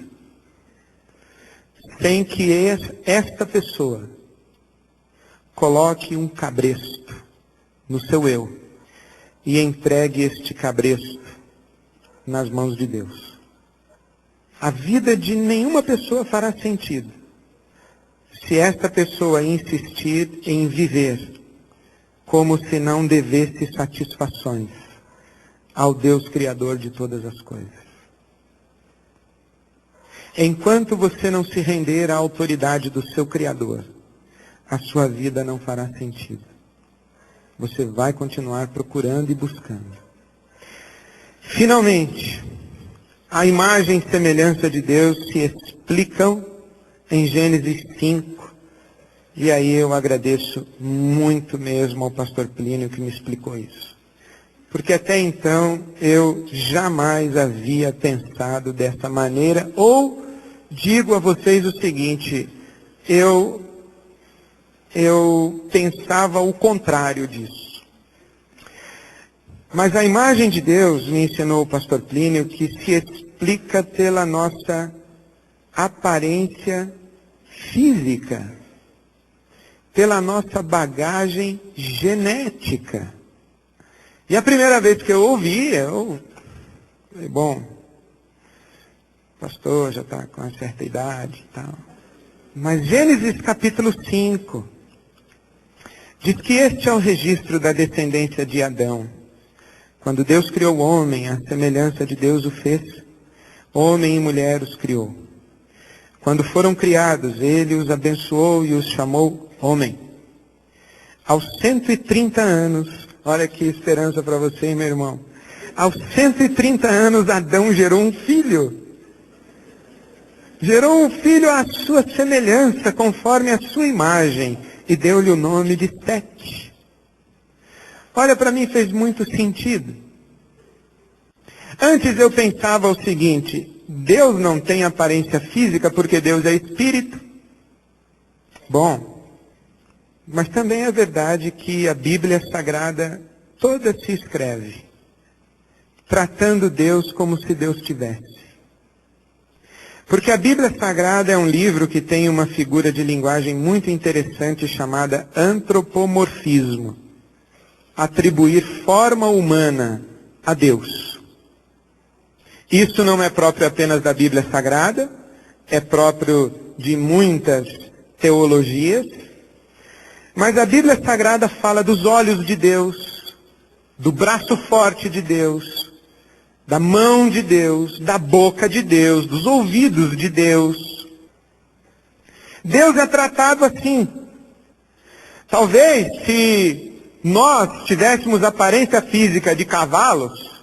sem que esta pessoa coloque um cabresto no seu eu e entregue este cabresto nas mãos de Deus. A vida de nenhuma pessoa fará sentido se esta pessoa insistir em viver como se não devesse satisfações ao Deus Criador de todas as coisas. Enquanto você não se render à autoridade do seu Criador, a sua vida não fará sentido. Você vai continuar procurando e buscando. Finalmente, a imagem e semelhança de Deus se explicam em Gênesis 5. E aí eu agradeço muito mesmo ao pastor Plínio que me explicou isso. Porque até então eu jamais havia pensado dessa maneira, ou digo a vocês o seguinte, eu pensava o contrário disso. Mas a imagem de Deus, me ensinou o pastor Plínio, que se explica pela nossa aparência física, pela nossa bagagem genética. E a primeira vez que eu ouvi, eu falei, bom, o pastor já está com uma certa idade e tal. Mas Gênesis capítulo 5 diz que este é o registro da descendência de Adão. Quando Deus criou o homem, a semelhança de Deus o fez, homem e mulher os criou. Quando foram criados, ele os abençoou e os chamou homem. Aos 130 anos, olha que esperança para você, meu irmão. Aos 130 anos, Adão gerou um filho. Gerou um filho à sua semelhança, conforme a sua imagem, e deu-lhe o nome de Sete. Olha, para mim fez muito sentido. Antes eu pensava o seguinte, Deus não tem aparência física porque Deus é espírito. Bom, mas também é verdade que a Bíblia Sagrada toda se escreve tratando Deus como se Deus tivesse. Porque a Bíblia Sagrada é um livro que tem uma figura de linguagem muito interessante chamada antropomorfismo. Atribuir forma humana a Deus. Isso não é próprio apenas da Bíblia Sagrada, é próprio de muitas teologias, mas a Bíblia Sagrada fala dos olhos de Deus, do braço forte de Deus, da mão de Deus, da boca de Deus, dos ouvidos de Deus. Deus é tratado assim. Talvez se nós tivéssemos aparência física de cavalos,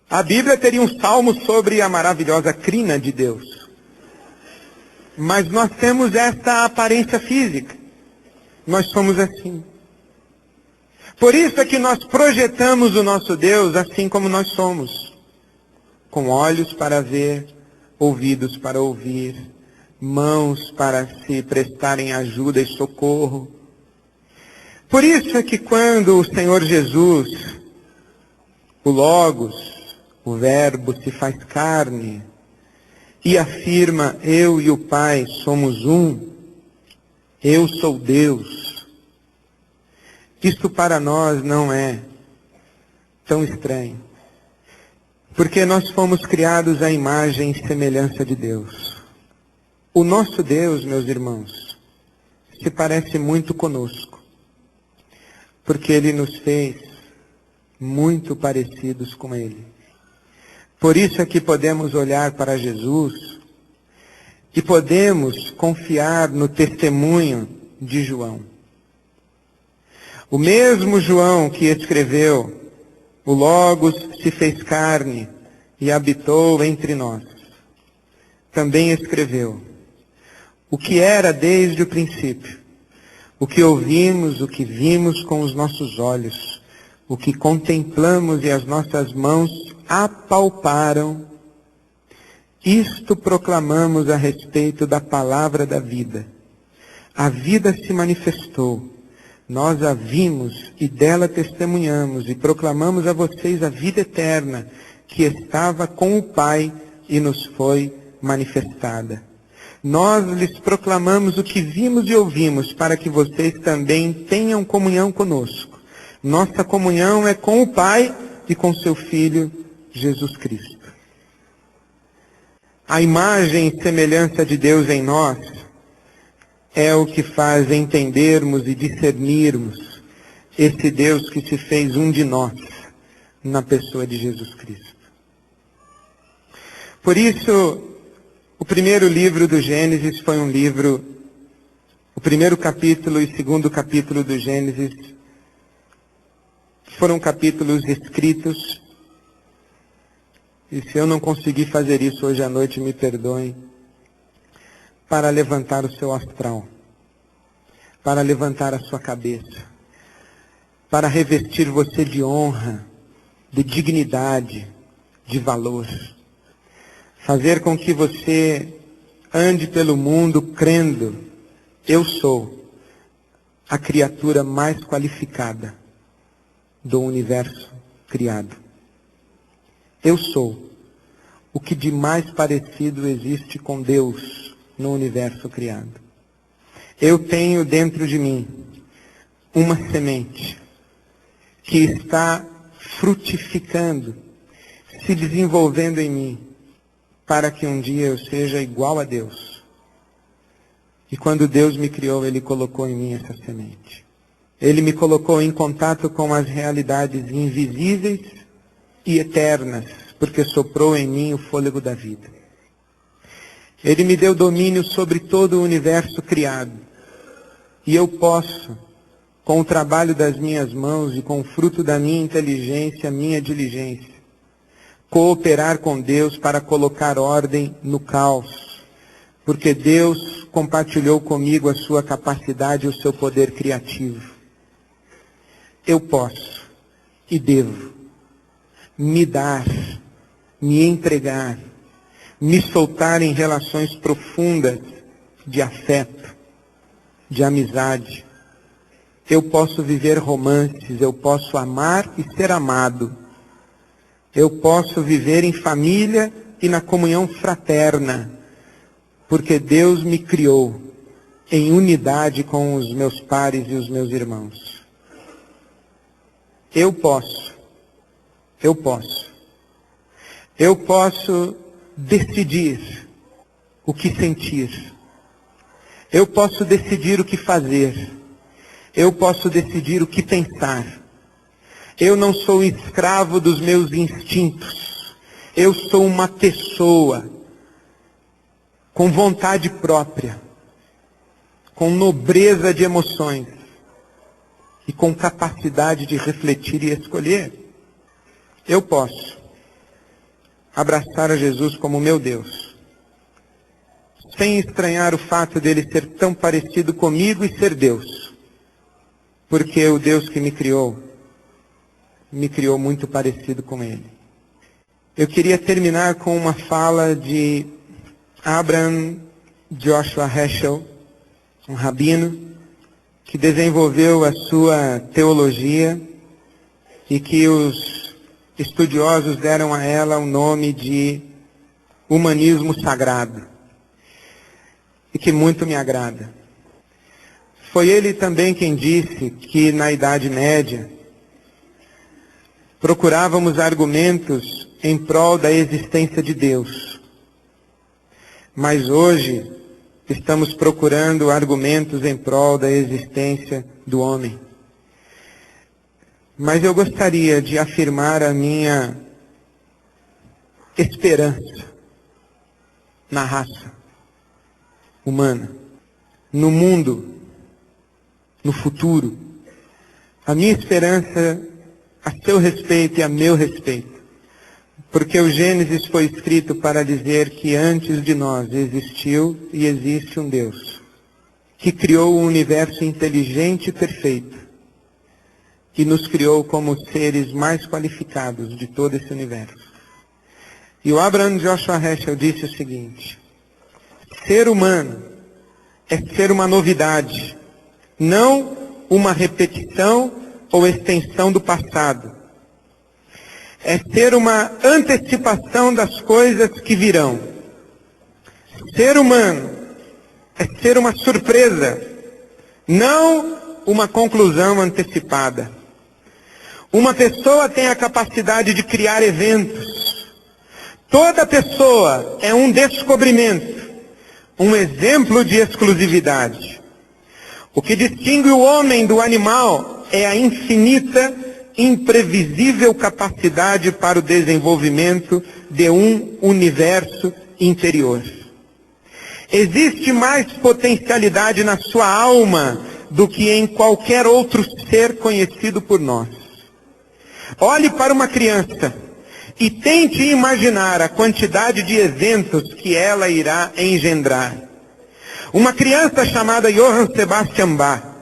a Bíblia teria um salmo sobre a maravilhosa crina de Deus. Mas nós temos essa aparência física. Nós somos assim. Por isso é que nós projetamos o nosso Deus assim como nós somos. Com olhos para ver, ouvidos para ouvir, mãos para se prestarem ajuda e socorro. Por isso é que quando o Senhor Jesus, o Logos, o Verbo se faz carne e afirma: eu e o Pai somos um, eu sou Deus. Isso para nós não é tão estranho, porque nós fomos criados à imagem e semelhança de Deus. O nosso Deus, meus irmãos, se parece muito conosco, porque Ele nos fez muito parecidos com Ele. Por isso é que podemos olhar para Jesus e podemos confiar no testemunho de João. O mesmo João que escreveu: o Logos se fez carne e habitou entre nós, também escreveu o que era desde o princípio, o que ouvimos, o que vimos com os nossos olhos, o que contemplamos e as nossas mãos apalparam. Isto proclamamos a respeito da palavra da vida. A vida se manifestou, nós a vimos e dela testemunhamos e proclamamos a vocês a vida eterna que estava com o Pai e nos foi manifestada. Nós lhes proclamamos o que vimos e ouvimos, para que vocês também tenham comunhão conosco. Nossa comunhão é com o Pai e com seu Filho, Jesus Cristo. A imagem e semelhança de Deus em nós é o que faz entendermos e discernirmos esse Deus que se fez um de nós, na pessoa de Jesus Cristo. Por isso, o primeiro livro do Gênesis foi um livro, o primeiro capítulo e segundo capítulo do Gênesis foram capítulos escritos, e se eu não conseguir fazer isso hoje à noite, me perdoem, para levantar o seu astral, para levantar a sua cabeça, para revestir você de honra, de dignidade, de valor. Fazer com que você ande pelo mundo crendo: eu sou a criatura mais qualificada do universo criado. Eu sou o que de mais parecido existe com Deus no universo criado. Eu tenho dentro de mim uma semente que está frutificando, se desenvolvendo em mim, para que um dia eu seja igual a Deus. E quando Deus me criou, Ele colocou em mim essa semente. Ele me colocou em contato com as realidades invisíveis e eternas, porque soprou em mim o fôlego da vida. Ele me deu domínio sobre todo o universo criado. E eu posso, com o trabalho das minhas mãos e com o fruto da minha inteligência, minha diligência, cooperar com Deus para colocar ordem no caos, porque Deus compartilhou comigo a sua capacidade e o seu poder criativo. Eu posso e devo me dar, me entregar, me soltar em relações profundas de afeto, de amizade. Eu posso viver romances, eu posso amar e ser amado. Eu posso viver em família e na comunhão fraterna, porque Deus me criou em unidade com os meus pares e os meus irmãos. Eu posso decidir o que sentir. Eu posso decidir o que fazer. Eu posso decidir o que pensar. Eu não sou escravo dos meus instintos. Eu sou uma pessoa com vontade própria, com nobreza de emoções e com capacidade de refletir e escolher. Eu posso abraçar a Jesus como meu Deus, sem estranhar o fato dele ser tão parecido comigo e ser Deus, porque o Deus que me criou muito parecido com ele. Eu queria terminar com uma fala de Abraham Joshua Heschel, um rabino que desenvolveu a sua teologia e que os estudiosos deram a ela o nome de humanismo sagrado, e que muito me agrada. Foi ele também quem disse que na Idade Média procurávamos argumentos em prol da existência de Deus. Mas hoje estamos procurando argumentos em prol da existência do homem. Mas eu gostaria de afirmar a minha esperança na raça humana, no mundo, no futuro. A minha esperança a seu respeito e a meu respeito. Porque o Gênesis foi escrito para dizer que antes de nós existiu e existe um Deus, que criou um universo inteligente e perfeito, que nos criou como seres mais qualificados de todo esse universo. E o Abraham Joshua Heschel disse o seguinte: ser humano é ser uma novidade, não uma repetição ou extensão do passado. É ser uma antecipação das coisas que virão. Ser humano é ser uma surpresa, não uma conclusão antecipada. Uma pessoa tem a capacidade de criar eventos. Toda pessoa é um descobrimento, um exemplo de exclusividade. O que distingue o homem do animal é a infinita, imprevisível capacidade para o desenvolvimento de um universo interior. Existe mais potencialidade na sua alma do que em qualquer outro ser conhecido por nós. Olhe para uma criança e tente imaginar a quantidade de eventos que ela irá engendrar. Uma criança chamada Johann Sebastian Bach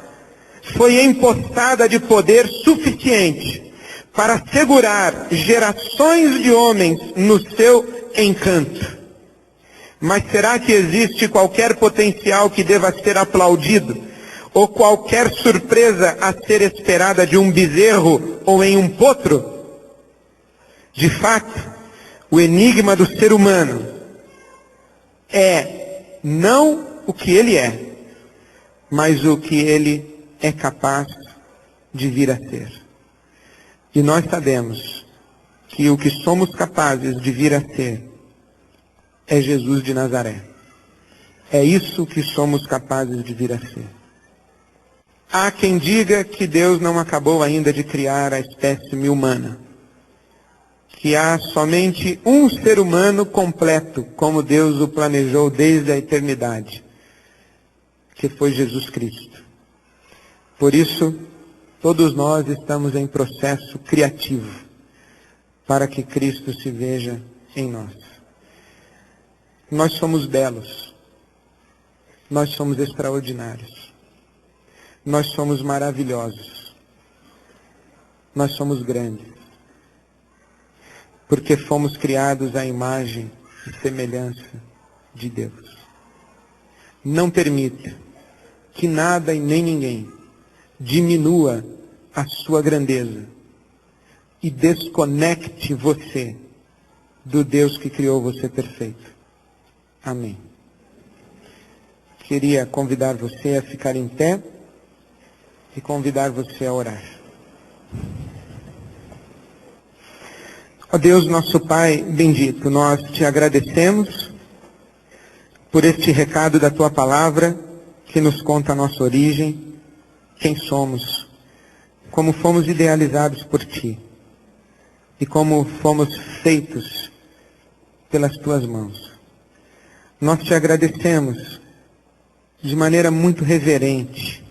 foi empossada de poder suficiente para segurar gerações de homens no seu encanto. Mas será que existe qualquer potencial que deva ser aplaudido? Ou qualquer surpresa a ser esperada de um bezerro ou em um potro? De fato, o enigma do ser humano é não o que ele é, mas o que ele é capaz de vir a ser. E nós sabemos que o que somos capazes de vir a ser é Jesus de Nazaré. É isso que somos capazes de vir a ser. Há quem diga que Deus não acabou ainda de criar a espécie humana, que há somente um ser humano completo, como Deus o planejou desde a eternidade, que foi Jesus Cristo. Por isso, todos nós estamos em processo criativo, para que Cristo se veja em nós. Nós somos belos, nós somos extraordinários, nós somos maravilhosos, nós somos grandes, porque fomos criados à imagem e semelhança de Deus. Não permita que nada e nem ninguém diminua a sua grandeza e desconecte você do Deus que criou você perfeito. Amém. Queria convidar você a ficar em pé e convidar você a orar. Ó Deus, nosso Pai bendito, nós te agradecemos por este recado da Tua palavra que nos conta a nossa origem, quem somos, como fomos idealizados por Ti e como fomos feitos pelas Tuas mãos. Nós te agradecemos de maneira muito reverente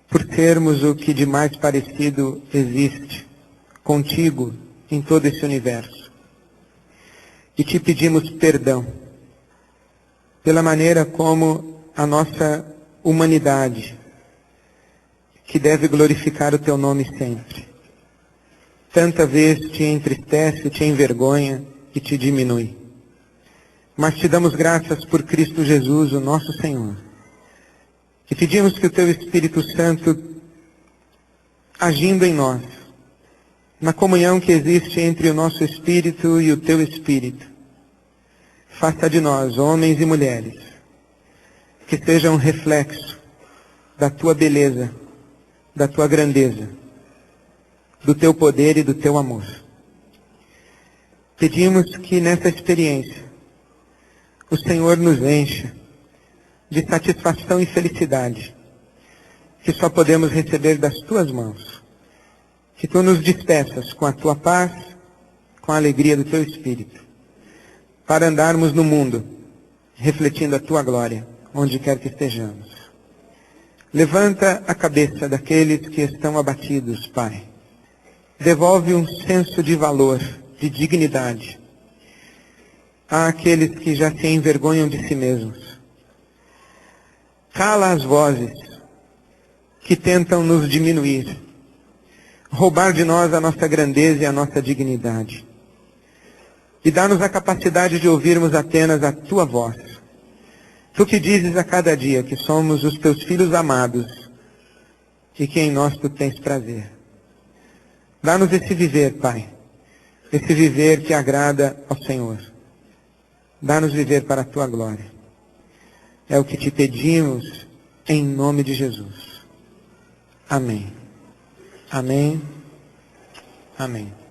por termos o que de mais parecido existe contigo em todo esse universo. E te pedimos perdão pela maneira como a nossa humanidade, que deve glorificar o teu nome sempre, tanta vez te entristece, te envergonha e te diminui. Mas te damos graças por Cristo Jesus, o nosso Senhor. E pedimos que o teu Espírito Santo, agindo em nós, na comunhão que existe entre o nosso espírito e o teu espírito, faça de nós, homens e mulheres, que sejam um reflexo da tua beleza, da tua grandeza, do teu poder e do teu amor. Pedimos que nessa experiência o Senhor nos encha de satisfação e felicidade, que só podemos receber das tuas mãos. Que tu nos despeças com a tua paz, com a alegria do teu Espírito, para andarmos no mundo, refletindo a tua glória, onde quer que estejamos. Levanta a cabeça daqueles que estão abatidos, Pai. Devolve um senso de valor, de dignidade, àqueles que já se envergonham de si mesmos. Cala as vozes que tentam nos diminuir, roubar de nós a nossa grandeza e a nossa dignidade. E dá-nos a capacidade de ouvirmos apenas a tua voz. Tu que dizes a cada dia que somos os teus filhos amados e que em nós tu tens prazer. Dá-nos esse viver, Pai, esse viver que agrada ao Senhor. Dá-nos viver para a tua glória. É o que te pedimos em nome de Jesus. Amém. Amém. Amém.